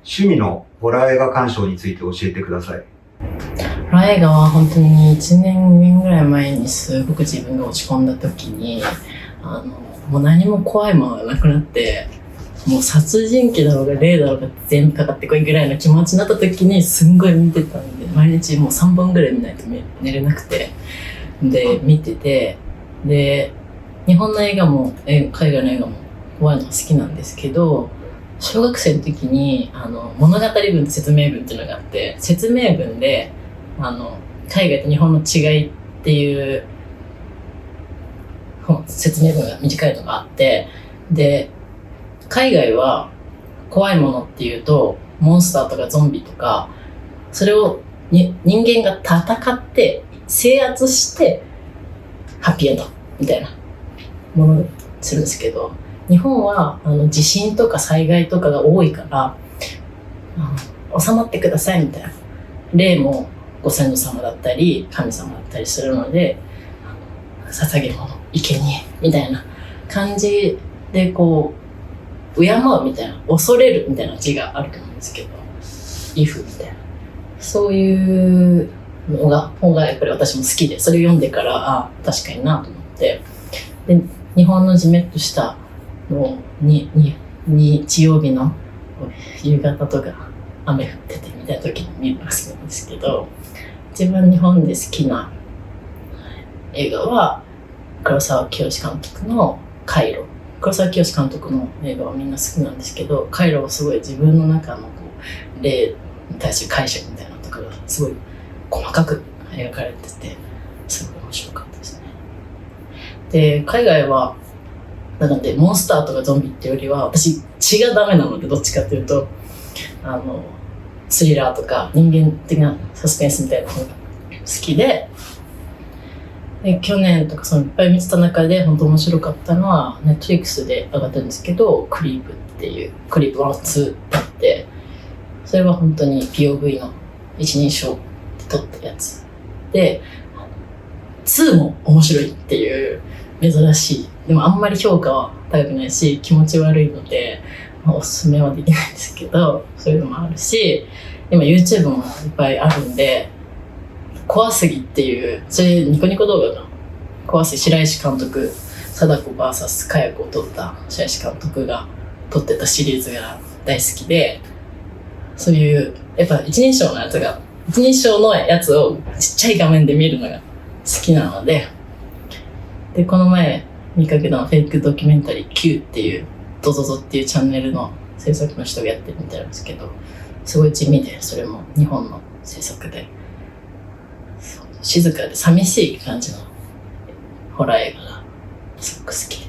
趣味のホラー映画鑑賞について教えてください。ホラー映画は本当に1年、2年ぐらい前にすごく自分が落ち込んだ時に、もう何も怖いものがなくなって、もう殺人鬼だろうが霊だろうが全部かかってこいぐらいの気持ちになった時にすんごい見てたんで、毎日もう3本ぐらい見ないと寝れなくて、で、見てて、で、日本の映画も海外の映画も怖いの好きなんですけど、小学生の時に物語文と説明文っていうのがあって、説明文で海外と日本の違いっていう説明文が短いのがあって、で海外は怖いものっていうとモンスターとかゾンビとか、それを人間が戦って制圧してハッピーエンドみたいなものにするんですけど、日本は地震とか災害とかが多いから収まってくださいみたいな、霊もご先祖様だったり神様だったりするので捧げ物生贄みたいな感じでこう敬うみたいな、恐れるみたいな字があると思うんですけど、畏怖みたいな、そういうのが本がやっぱり私も好きで、それを読んでから確かになと思って、で日本のジメッとしたのに日曜日の夕方とか雨降っててみたいな時に見るのが好きなんですけど、一番日本で好きな映画は黒沢清監督のカイロ。黒沢清監督の映画はみんな好きなんですけど、カイロはすごい自分の中の霊に対する解釈みたいなのとかがすごい細かく描かれてて、すごい面白かったですね。で、海外はなのでモンスターとかゾンビっていうよりは、私血がダメなので、どっちかというとスリラーとか人間的なサスペンスみたいなのが好きで、去年とかいっぱい見てた中で本当面白かったのはネットフリックスで上がったんですけど、クリープっていうクリープ1、2だって、それは本当に POV の一人称で撮ったやつで、2も面白いっていう珍しい、でもあんまり評価は高くないし気持ち悪いので、おすすめはできないんですけど、そういうのもあるし、今 YouTube もいっぱいあるんで、怖すぎっていう、それニコニコ動画が怖すぎ、白石監督、貞子 VS 佳代子を撮った白石監督が撮ってたシリーズが大好きで、そういうやっぱ一人称のやつをちっちゃい画面で見るのが好きなので、この前見かけたのフェイクドキュメンタリー Q っていうドゾゾっていうチャンネルの制作の人がやってるみたいなんですけど、すごい地味で、それも日本の制作で静かで寂しい感じのホラー映画がすごく好きです。